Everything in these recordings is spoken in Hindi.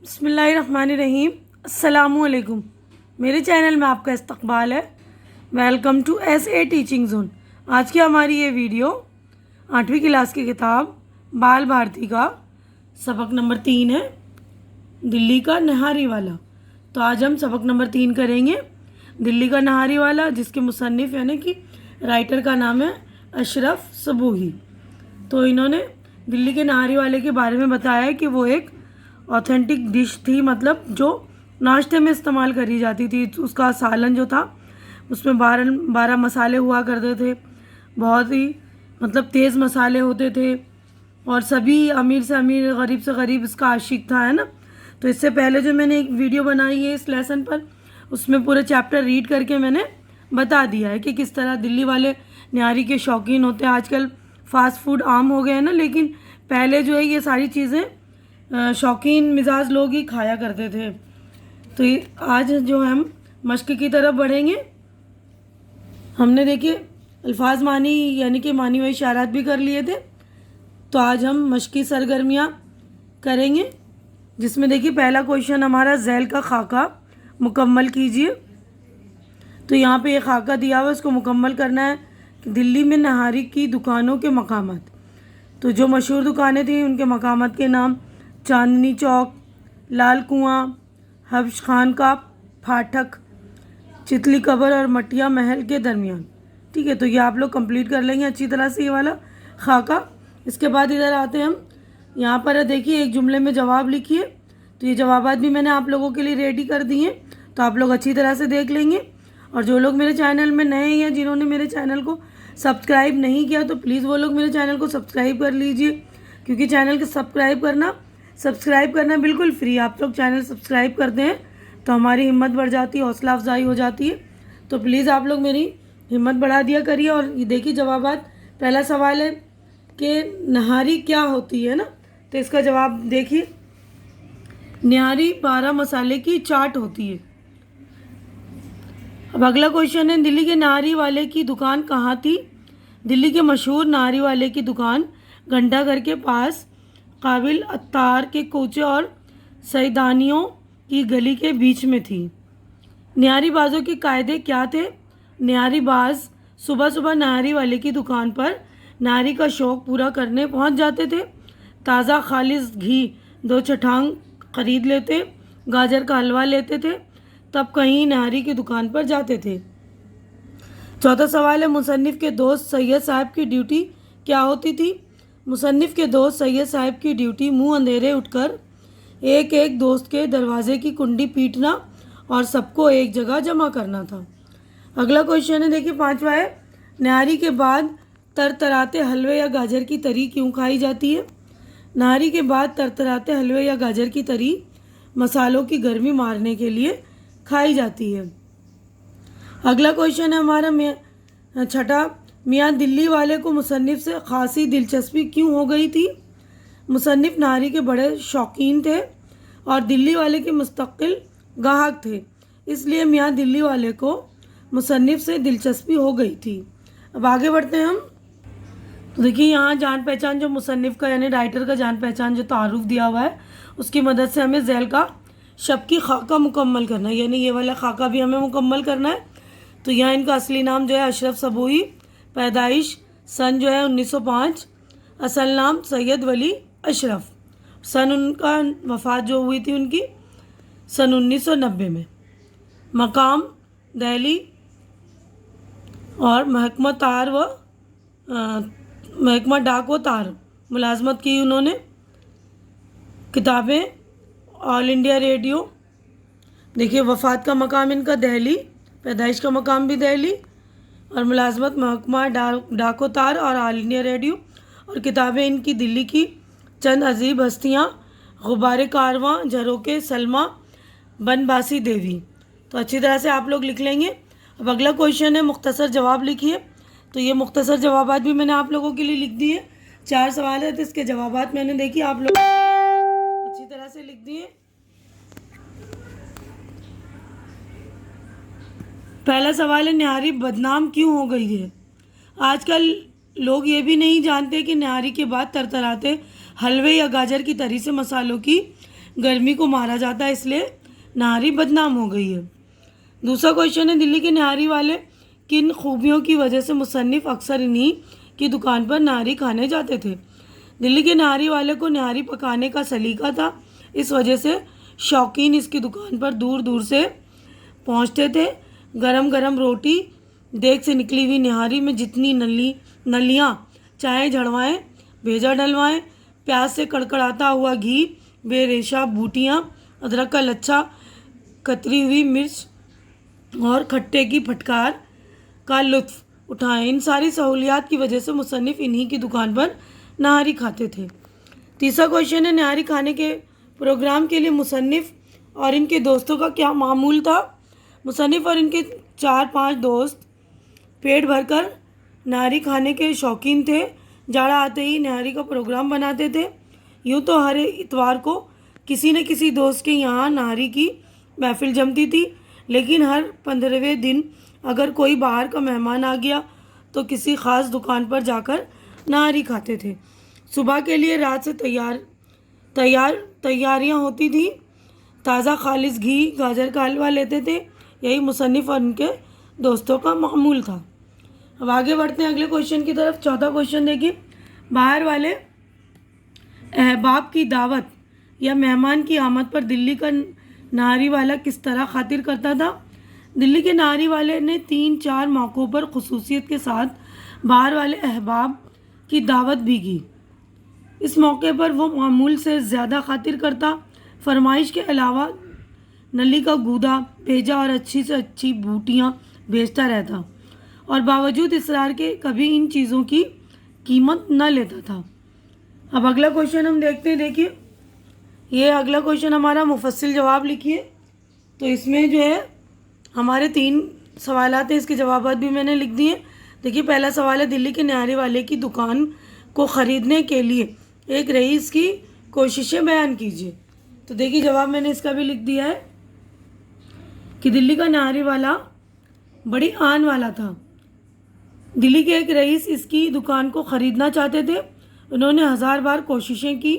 बिस्मिल्लाहिर्रहमानिर्रहीम। अस्सलामुअलैकुम। मेरे चैनल में आपका इस्तकबाल है। Welcome to SA teaching zone. आज की हमारी ये वीडियो 8वीं क्लास की किताब बाल भारती का सबक नंबर 3 है, दिल्ली का नहारी वाला। तो आज हम सबक नंबर 3 करेंगे, दिल्ली का नहारी वाला, जिसके मुसन्निफ़ यानी कि राइटर का नाम है अशरफ सबूही। तो इन्होंने दिल्ली के नहारी वाले के बारे में बताया है कि वो एक ऑथेंटिक डिश थी, मतलब जो नाश्ते में इस्तेमाल करी जाती थी। उसका सालन जो था उसमें 12 मसाले हुआ करते थे, बहुत ही मतलब तेज़ मसाले होते थे, और सभी अमीर से अमीर गरीब से गरीब इसका आशिक था, है ना। तो इससे पहले जो मैंने एक वीडियो बनाई है इस लेसन पर, उसमें पूरे चैप्टर रीड करके मैंने बता दिया है कि किस तरह दिल्ली वाले न्यारी के शौकीन होते हैं। आजकल फ़ास्ट फूड आम हो गए हैं ना, लेकिन पहले जो है ये सारी चीज़ें शौकीन मिजाज लोग ही खाया करते थे। तो आज जो हम मश्क की तरफ बढ़ेंगे, हमने देखिए अल्फाज मानी यानी कि मानी व इशारात भी कर लिए थे। तो आज हम मश्की सरगर्मियाँ करेंगे, जिसमें देखिए पहला क्वेश्चन हमारा झैल का खाका मुकम्मल कीजिए। तो यहाँ पे ये खाका दिया हुआ है, उसको मुकम्मल करना है। दिल्ली में नहारी की दुकानों के मकामात, तो जो मशहूर दुकानें थी उनके मकामात के नाम: चांदनी चौक, लाल कुआं, हब्श खान का फाटक, चितली कबर और मटिया महल के दरमियान। ठीक है, तो ये आप लोग कंप्लीट कर लेंगे अच्छी तरह से ये वाला खाका। इसके बाद इधर आते हैं हम, यहाँ पर देखिए एक जुमले में जवाब लिखिए। तो ये जवाबात भी मैंने आप लोगों के लिए रेडी कर दिए, तो आप लोग अच्छी तरह से देख लेंगे। और जो लोग मेरे चैनल में नए हैं या जिन्होंने मेरे चैनल को सब्सक्राइब नहीं किया, तो प्लीज़ वो लोग मेरे चैनल को सब्सक्राइब कर लीजिए, क्योंकि चैनल को सब्सक्राइब करना बिल्कुल फ्री। आप लोग चैनल सब्सक्राइब करते हैं तो हमारी हिम्मत बढ़ जाती है, हौसला अफजाई हो जाती है। तो प्लीज़ आप लोग मेरी हिम्मत बढ़ा दिया करिए। और ये देखिए जवाबात। पहला सवाल है कि नहारी क्या होती है ना, तो इसका जवाब देखिए, न्यारी 12 मसाले की चाट होती है। अब अगला क्वेश्चन है, दिल्ली के नहारी वाले की दुकान कहाँ थी? दिल्ली के मशहूर नहारी वाले की दुकान घंटाघर के पास काबिल अत्तार के कोचे और सैदानियों की गली के बीच में थी। न्यारी बाजों के कायदे क्या थे? न्यारी बाज सुबह सुबह नहारी वाले की दुकान पर नारी का शौक़ पूरा करने पहुंच जाते थे। ताज़ा खालिस घी 2 चटांग खरीद लेते, गाजर का हलवा लेते थे, तब कहीं नारी की दुकान पर जाते थे। चौथा सवाल है, मुसन्निफ़ के दोस्त सैयद साहब की ड्यूटी क्या होती थी? मुसन्निफ़ के दोस्त सैयद साहब की ड्यूटी मुंह अंधेरे उठकर एक एक दोस्त के दरवाजे की कुंडी पीटना और सबको एक जगह जमा करना था। अगला क्वेश्चन है देखिए, 5वां है, न्यारी के बाद तरतराते हलवे या गाजर की तरी क्यों खाई जाती है? नारी के बाद तरतराते हलवे या गाजर की तरी मसालों की गर्मी मारने के लिए खाई जाती है। अगला क्वेश्चन है हमारा छठा, मियाँ दिल्ली वाले को मुसन्निफ़ से खासी दिलचस्पी क्यों हो गई थी? मुसन्निफ़ नारी के बड़े शौकीन थे और दिल्ली वाले के मुस्तकिल गाहक थे, इसलिए मियाँ दिल्ली वाले को मुसन्निफ़ से दिलचस्पी हो गई थी। अब आगे बढ़ते हैं हम। तो देखिए यहाँ जान पहचान जो मुसन्निफ़ का यानी राइटर का जान पहचान जो तारुफ दिया हुआ है, उसकी मदद से हमें झैल का शब की खाका मुकम्मल करना है, यानी ये वाला खाका भी हमें मुकम्मल करना है। तो यहाँ इनका असली नाम जो है अशरफ सबूही, पैदाइश सन जो है 1905, असल नाम सैयद वली अशरफ, सन उनका वफ़ात जो हुई थी उनकी सन 1990 में, मकाम दिल्ली, और महकमा डाक व तार मुलाजमत की उन्होंने। किताबें ऑल इंडिया रेडियो। देखिए वफ़ात का मकाम इनका दिल्ली, पैदाइश का मकाम भी दिल्ली, और मुलाजमत महकमा डाक व तार और ऑल इंडिया रेडियो। और किताबें इनकी दिल्ली की चंद अजीब हस्तियाँ, गुब्बारे कारवां, झरोके, सलमा, बनबासी देवी। तो अच्छी तरह से आप लोग लिख लेंगे। अब अगला क्वेश्चन है, मुख्तसर जवाब लिखिए। तो ये मुख्तसर जवाबात भी मैंने आप लोगों के लिए लिख दिए। 4 सवाल है, तो इसके जवाबात मैंने देखिए आप लोग अच्छी तरह से लिख दिए। पहला सवाल है, न्यारी बदनाम क्यों हो गई है? आजकल लोग ये भी नहीं जानते कि न्यारी के बाद तरतराते हलवे या गाजर की तरी से मसालों की गर्मी को मारा जाता है, इसलिए नाहरी बदनाम हो गई है। दूसरा क्वेश्चन है, दिल्ली के नाहरी वाले किन खूबियों की वजह से मुसन्निफ़ अक्सर इन्हीं की दुकान पर नाहरी खाने जाते थे। दिल्ली के नाहरी वाले को नाहरी पकाने का सलीका था, इस वजह से शौकीन इसकी दुकान पर दूर दूर से पहुंचते थे। गरम गरम रोटी, देग से निकली हुई निहारी में जितनी नलियाँ चाहे झड़वाएँ, भेजा डलवाएँ, प्याज से कड़कड़ाता हुआ घी, बेरेशा बूटियाँ, अदरक का लच्छा, कतरी हुई मिर्च और खट्टे की फटकार का लुत्फ़ उठाएं। इन सारी सहूलियात की वजह से मुसन्निफ़ इन्हीं की दुकान पर नाहरी खाते थे। तीसरा क्वेश्चन है, नाहरी खाने के प्रोग्राम के लिए मुसन्निफ़ और इनके दोस्तों का क्या मामूल था। मुसन्निफ़ और इनके 4-5 दोस्त पेट भरकर नाहरी खाने के शौकीन थे। जाड़ा आते ही नाहरी का प्रोग्राम बनाते थे। यूँ तो हर इतवार को किसी न किसी दोस्त के यहाँ नाहरी की महफिल जमती थी, लेकिन हर 15वें दिन अगर कोई बाहर का मेहमान आ गया तो किसी ख़ास दुकान पर जाकर नाहरी खाते थे। सुबह के लिए रात से तैयारियाँ होती थी। ताज़ा खालिस घी, गाजर का हलवा लेते थे। यही मुसन्निफ़ और उनके दोस्तों का मामूल था। अब आगे बढ़ते हैं अगले क्वेश्चन की तरफ। चौथा क्वेश्चन देखिए, बाहर वाले अहबाब की दावत या मेहमान की आमद पर दिल्ली का नाहरी वाला किस तरह खातिर करता था। दिल्ली के नाहरी वाले ने 3-4 मौक़ों पर खुसूसियत के साथ बाहर वाले अहबाब की दावत भी की। इस मौके पर वो मामूल से ज़्यादा खातिर करता। फरमाइश के अलावा नली का गूदा भेजा और अच्छी से अच्छी बूटियाँ भेजता रहता, और बावजूद इसरार के कभी इन चीज़ों की कीमत न लेता था। अब अगला क्वेश्चन हम देखते हैं। देखिए, ये अगला क्वेश्चन हमारा मुफस्सिल जवाब लिखिए। तो इसमें जो है हमारे 3 सवालात हैं, इसके जवाबात भी मैंने लिख दिए। देखिए, पहला सवाल है, दिल्ली के नाहरी वाले की दुकान को ख़रीदने के लिए एक रईस की कोशिशें बयान कीजिए। तो देखिए, जवाब मैंने इसका भी लिख दिया है कि दिल्ली का नाहरी वाला बड़ी आन वाला था। दिल्ली के एक रईस इसकी दुकान को ख़रीदना चाहते थे। उन्होंने 1000 बार कोशिशें की,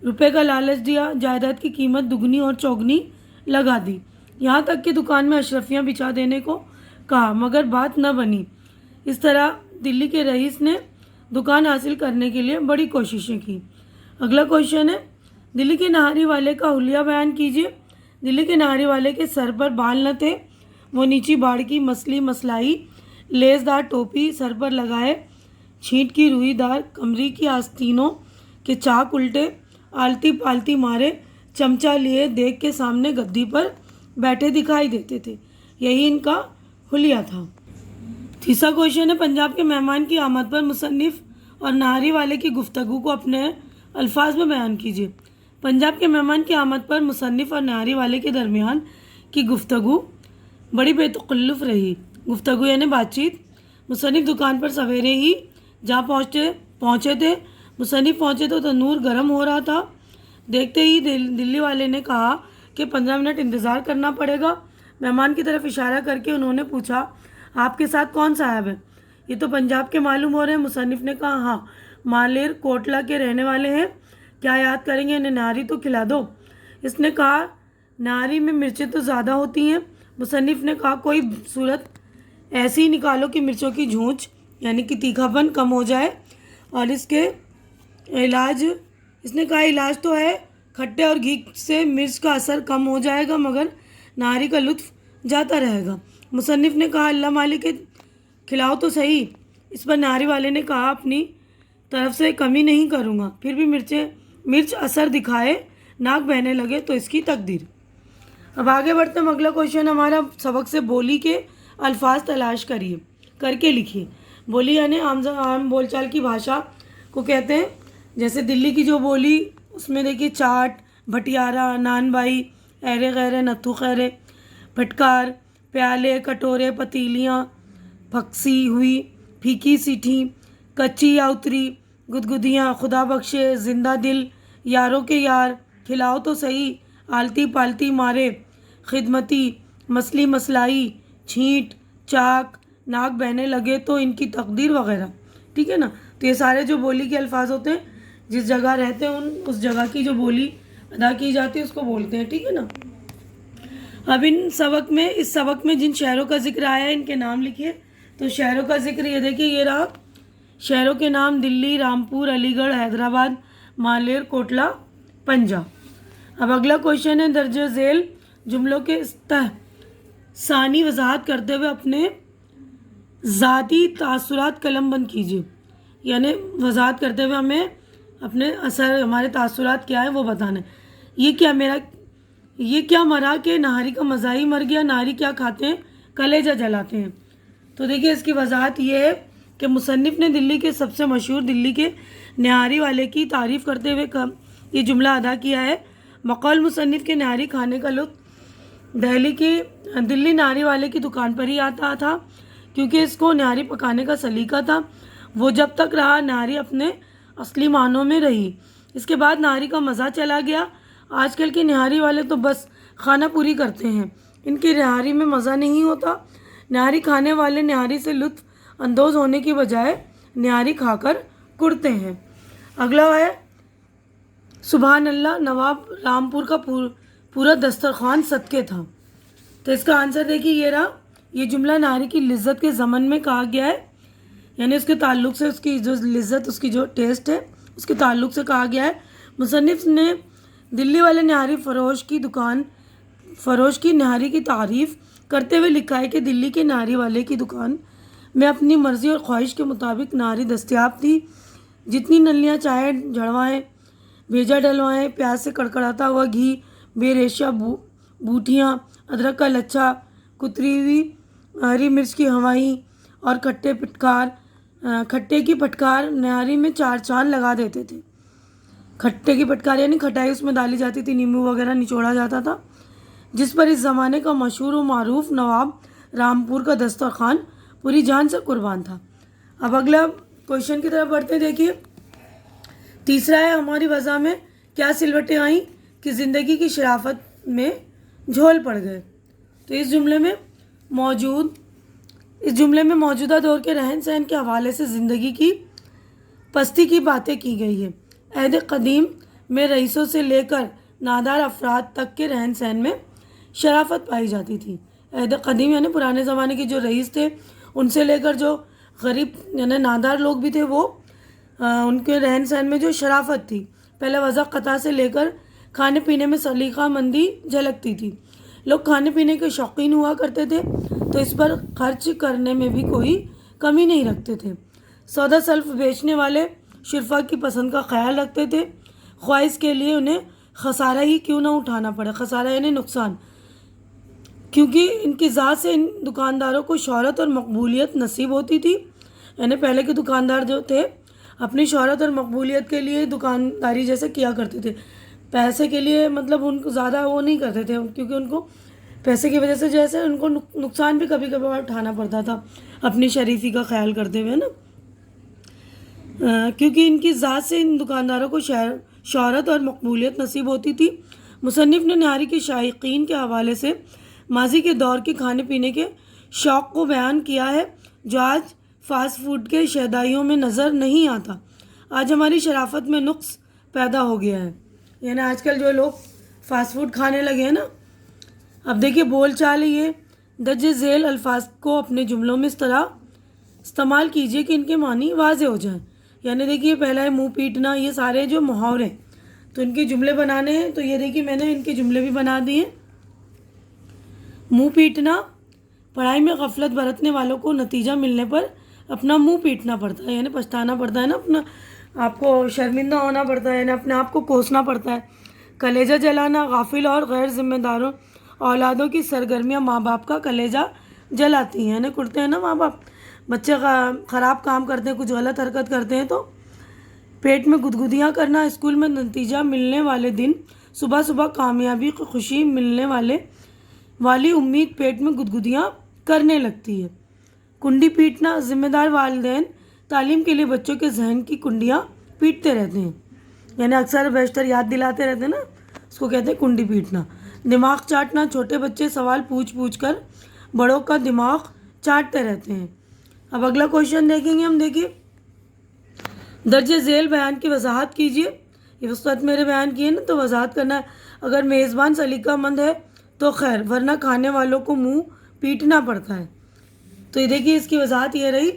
रुपए का लालच दिया, जायदाद की कीमत दुगनी और चौगनी लगा दी, यहाँ तक कि दुकान में अशरफियाँ बिछा देने को कहा, मगर बात न बनी। इस तरह दिल्ली के रईस ने दुकान हासिल करने के लिए बड़ी कोशिशें की। अगला क्वेश्चन है, दिल्ली के नाहरी वाले का हुलिया बयान कीजिए। दिल्ली के नाहरी वाले के सर पर बाल न थे। वो नीची बाड़ की मसली मसलाई लेसदार टोपी सर पर लगाए, छींट की रुईदार कमरी की आस्तीनों के चाक उल्टे, आलती पालती मारे, चमचा लिए देख के सामने गद्दी पर बैठे दिखाई देते थे। यही इनका हुलिया था। तीसरा क्वेश्चन है, पंजाब के मेहमान की आमद पर मुसन्निफ़ और नाहरी वाले की गुफ्तगू को अपने अल्फाज में बयान कीजिए। पंजाब के मेहमान की आमद पर मुसन्निफ़ और नाहरी वाले के दरमियान की गुफ्तगू बड़ी बेतकल्लुफ़ रही। गुफ्तगू यानी बातचीत। मुसन्निफ़ दुकान पर सवेरे ही जहाँ पहुँचे थे। मुसन्निफ़ पहुँचे तो तंदूर गर्म हो रहा था। देखते ही दिल्ली वाले ने कहा कि 15 मिनट इंतज़ार करना पड़ेगा। मेहमान की तरफ इशारा करके उन्होंने पूछा, आपके साथ कौन साहब है? ये तो पंजाब के मालूम हो रहे हैं। मुसन्निफ़ ने कहा, हाँ, मालेर कोटला के रहने वाले हैं। क्या याद करेंगे, इन्हें नाहरी तो खिला दो। इसने कहा, नाहरी में मिर्चें तो ज़्यादा होती हैं। मुसन्निफ़ ने कहा, कोई सूरत ऐसी ही निकालो कि मिर्चों की झूंझ यानी कि तीखापन कम हो जाए, और इसके इलाज, इसने कहा, इलाज तो है, खट्टे और घी से मिर्च का असर कम हो जाएगा, मगर नाहरी का लुत्फ़ जाता रहेगा। मुसन्निफ़ ने कहा, अल्लाह मालिक के खिलाओ तो सही। इस पर नाहरी वाले ने कहा, अपनी तरफ से कमी नहीं करूँगा। फिर भी मिर्च असर दिखाए, नाक बहने लगे तो इसकी तकदीर। अब आगे बढ़ते हैं। अगला क्वेश्चन हमारा, सबक से बोली के अल्फाज तलाश करके लिखिए। बोली यानी आम बोलचाल की भाषा को कहते हैं। जैसे दिल्ली की जो बोली, उसमें देखिए, चाट, भटियारा, नानबाई, ऐरे गैरे, नत्थू खैरे, फटकार, प्याले, कटोरे, पतीलियाँ, फक्सी हुई, फीकी सीठी, कच्ची या उतरी, गुदगुदियाँ, खुदा बख्शे, जिंदा दिल, यारों के यार, खिलाओ तो सही, आलती पालती मारे, खिदमती, मसली मसलाई, छींट, चाक, नाक बहने लगे तो इनकी तकदीर वगैरह। ठीक है ना। तो ये सारे जो बोली के अल्फाज होते हैं, जिस जगह रहते हैं उस जगह की जो बोली अदा की जाती है उसको बोलते हैं, ठीक है ना। अब इस सबक में जिन शहरों का जिक्र आया है इनके नाम लिखिए। तो शहरों का जिक्र ये देखिए, ये रहा शहरों के नाम: दिल्ली, रामपुर, अलीगढ़, हैदराबाद, मालेर, कोटला, पंजाब। अब अगला क्वेश्चन है, दर्ज झेल जुमलों के सानी वजाहत करते हुए अपने ज़ाती तासुरात कलम बंद कीजिए। यानी वजाहत करते हुए हमें अपने असर, हमारे तासुरात क्या है वो बताना है। ये क्या मरा के नारी का मज़ा ही मर गया, नारी क्या खाते हैं, कलेजा जलाते हैं। तो देखिए इसकी वजाहत ये है कि मुसन्निफ़ ने दिल्ली के सबसे मशहूर दिल्ली के निहारी वाले की तारीफ़ करते हुए ये जुमला अदा किया है: मक़ौल मुसन्निफ़ के निहारी खाने का लुत्फ़ दिल्ली नारी वाले की दुकान पर ही आता था, क्योंकि इसको निहारी पकाने का सलीका था। वो जब तक रहा नारी अपने असली मानों में रही, इसके बाद नारी का मज़ा चला गया। आजकल के निहारी वाले तो बस खाना पूरी करते हैं, इनकी निहारी में मज़ा नहीं होता। निहारी खाने वाले निहारी से लुत्फ़ अंदोज़ होने की बजाय निहारी खाकर कुड़ते हैं। अगला है, सुबहान अल्लाह, नवाब रामपुर का पूरा दस्तरखान सदके था। तो इसका आंसर देखिए, ये रहा। ये जुमला नारी की लिज्जत के ज़मन में कहा गया है, यानी उसके ताल्लुक़ से, उसकी जो लिज्जत, उसकी जो टेस्ट है उसके ताल्लुक़ से कहा गया है। मुसन्निफ़ ने दिल्ली वाले निहारी फ़रोश की निहारी की तारीफ़ करते हुए लिखा है कि दिल्ली के निहारी वाले की दुकान में अपनी मर्ज़ी और ख्वाहिश के मुताबिक नारी दस्तयाब थी। जितनी नलियाँ चाहे झड़वाएँ, भेजा डलवाएँ, प्याज से कड़कड़ाता हुआ घी, बेरेशा बूटियाँ, अदरक का लच्छा, कुतरी हुई हरी मिर्च की हवाई और खट्टे की फटकार निहारी में चार चांद लगा देते थे। खट्टे की फटकार यानी खटाई उसमें डाली जाती थी, नींबू वगैरह निचोड़ा जाता था, जिस पर इस ज़माने का मशहूर व मारूफ नवाब रामपुर का दस्तरखान पूरी जान से कुर्बान था। अब अगला क्वेश्चन की तरफ बढ़ते हैं। देखिए तीसरा है, हमारी वज़ा में क्या सिलवटें आईं कि ज़िंदगी की शराफत में झोल पड़ गए। तो इस जुमले में मौजूदा दौर के रहन सहन के हवाले से ज़िंदगी की पस्ती की बातें की गई है। अहद कदीम में रईसों से लेकर नादार अफराद तक के रहन सहन में शराफत पाई जाती थी। अहद कदीम यानी पुराने ज़माने के जो रईस थे, उनसे लेकर जो गरीब यानी नादार लोग भी थे, वो उनके रहन सहन में जो शराफत थी, पहले वज़ा क़ता से लेकर खाने पीने में सलीका मंदी झलकती थी। लोग खाने पीने के शौकीन हुआ करते थे, तो इस पर खर्च करने में भी कोई कमी नहीं रखते थे। सौदा सल्फ बेचने वाले शुरफा की पसंद का ख्याल रखते थे, ख्वाहिश के लिए उन्हें खसारा ही क्यों ना उठाना पड़े, खसारा यानी नुकसान, क्योंकि इनकी ज़ात से इन दुकानदारों को शोहरत और मकबूलियत नसीब होती थी। यानी पहले के दुकानदार जो थे अपनी शोहरत और मकबूलियत के लिए दुकानदारी जैसे किया करते थे, पैसे के लिए मतलब उनको ज़्यादा वो नहीं करते थे, क्योंकि उनको पैसे की वजह से जैसे उनको नुकसान भी कभी कभी उठाना पड़ता था अपनी शरीफी का ख्याल करते हुए ना, क्योंकि इनकी ज़ात से इन दुकानदारों को शोहरत और मकबूलियत नसीब होती थी। मुसन्निफ़ ने निहारी के शायकीन के हवाले से माजी के दौर के खाने पीने के शौक़ को बयान किया है, जो आज फास्ट फूड के शहदाइयों में नज़र नहीं आता। आज हमारी शराफत में नुक्स पैदा हो गया है, यानी आजकल जो लोग फास्ट फूड खाने लगे हैं ना। अब देखिए बोल चाल ये, दर्ज झेल अल्फाज को अपने जुमलों में इस तरह इस्तेमाल कीजिए कि इनके मानी वाज़े हो जाएं। यानी देखिए पहला है मुँह पीटना, ये सारे जो मुहावरे, तो इनके जुमले बनाने हैं। तो ये देखिए मैंने इनके जुमले भी बना दिए। मुँह पीटना, पढ़ाई में गफलत बरतने वालों को नतीजा मिलने पर अपना मुँह पीटना पड़ता है, यानी पछताना पड़ता है ना, अपना आपको शर्मिंदा होना पड़ता है, यानी अपने आप को कोसना पड़ता है। कलेजा जलाना, गाफिल और गैर जिम्मेदारों औलादों की सरगर्मियाँ माँ बाप का कलेजा जलाती हैं, यानी कुटते हैं ना माँ बाप, बच्चे ख़राब काम करते हैं, कुछ गलत हरकत करते हैं तो पेट में गुदगुदियाँ करना। स्कूल में नतीजा मिलने वाले दिन सुबह सुबह कामयाबी की खुशी मिलने वाली उम्मीद पेट में गुदगुदियाँ करने लगती है। कुंडी पीटना, जिम्मेदार वालिदैन तालीम के लिए बच्चों के जहन की कुंडियाँ पीटते रहते हैं, यानी अक्सर बेशतर याद दिलाते रहते हैं ना, उसको कहते हैं कुंडी पीटना। दिमाग चाटना, छोटे बच्चे सवाल पूछ कर बड़ों का दिमाग चाटते रहते हैं। अब अगला क्वेश्चन देखेंगे हम। देखिए दर्ज झेल बयान की वजाहत कीजिए ये वसअत मेरे बयान की है ना, तो वजाहत करना है। अगर मेज़बान सलीकामंद है तो खैर, वरना खाने वालों को मुंह पीटना पड़ता है। तो ये देखिए, इसकी वजाहत ये रही,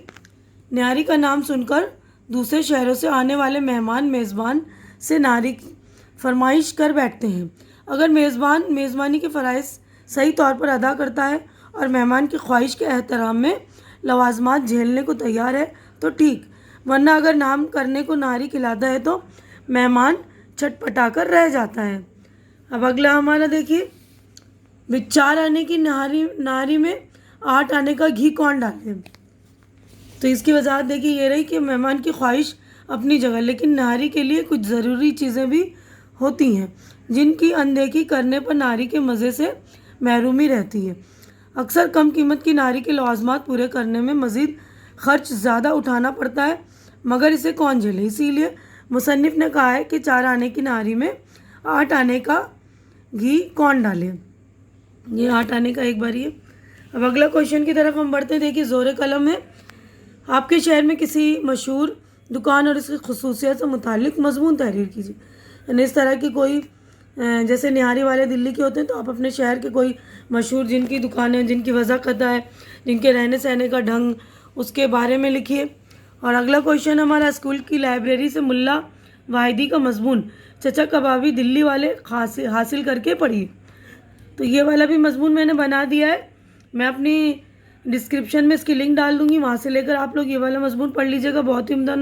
न्यारी का नाम सुनकर दूसरे शहरों से आने वाले मेहमान मेज़बान से नारी की फरमाइश कर बैठते हैं। अगर मेज़बान मेज़बानी के फ़राइज़ सही तौर पर अदा करता है और मेहमान की ख्वाहिश के एहतराम में लवाजमात झेलने को तैयार है तो ठीक, वरना अगर नाम करने को नारी खिलाता है तो मेहमान छटपटा कर रह जाता है। अब अगला हमारा देखिए, 4 आने की नारी में 8 आने का घी कौन डाले। तो इसकी वजाहत देखिए ये रही कि मेहमान की ख्वाहिश अपनी जगह, लेकिन नारी के लिए कुछ ज़रूरी चीज़ें भी होती हैं जिनकी अनदेखी करने पर नारी के मज़े से महरूमी रहती है। अक्सर कम कीमत की नारी के लवाजमात पूरे करने में मज़ीद खर्च ज़्यादा उठाना पड़ता है, मगर इसे कौन झेले। इसीलिए मुसन्निफ़ ने कहा है कि 4 आने की नारी में 8 आने का घी कौन डाले। ये 8 आने का एक बार ये। अब अगला क्वेश्चन की तरफ हम बढ़ते हैं। देखिए, ज़ोर कलम है, आपके शहर में किसी मशहूर दुकान और इसकी खसूसियत से मुतालिक मजमून तहरीर कीजिए। यानी इस तरह की कोई, जैसे निहारी वाले दिल्ली के होते हैं, तो आप अपने शहर के कोई मशहूर जिनकी दुकानें, जिनकी वज़ाक़त है, जिनके रहने सहने का ढंग, उसके बारे में लिखिए। और अगला क्वेश्चन हमारा, स्कूल की लाइब्रेरी से मुल्ला वाहिदी का मजमून चचा कबाबी दिल्ली वाले हासिल करके पढ़िए। तो ये वाला भी मजमून मैंने बना दिया है, मैं अपनी डिस्क्रिप्शन में इसकी लिंक डाल दूँगी, वहाँ से लेकर आप लोग ये वाला मजमून पढ़ लीजिएगा। बहुत ही उम्दा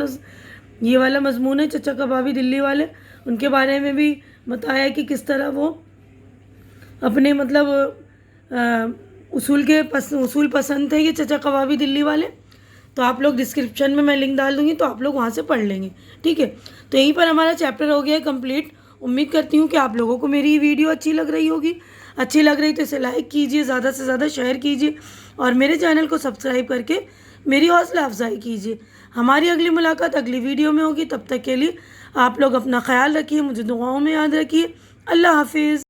ये वाला मजमून है, चचा कबाबी दिल्ली वाले, उनके बारे में भी बताया है कि किस तरह वो अपने मतलब उसूल पसंद थे ये चचा कबाबी दिल्ली वाले। तो आप लोग डिस्क्रिप्शन में मैं लिंक डाल दूँगी, तो आप लोग वहाँ से पढ़ लेंगे, ठीक है। तो यहीं पर हमारा चैप्टर हो गया है कंप्लीट। उम्मीद करती हूँ कि आप लोगों को मेरी वीडियो अच्छी लग रही होगी। अच्छी लग रही तो इसे लाइक कीजिए, ज़्यादा से ज़्यादा शेयर कीजिए और मेरे चैनल को सब्सक्राइब करके मेरी हौसला अफजाई कीजिए। हमारी अगली मुलाकात अगली वीडियो में होगी। तब तक के लिए आप लोग अपना ख्याल रखिए, मुझे दुआओं में याद रखिए। अल्लाह हाफिज़।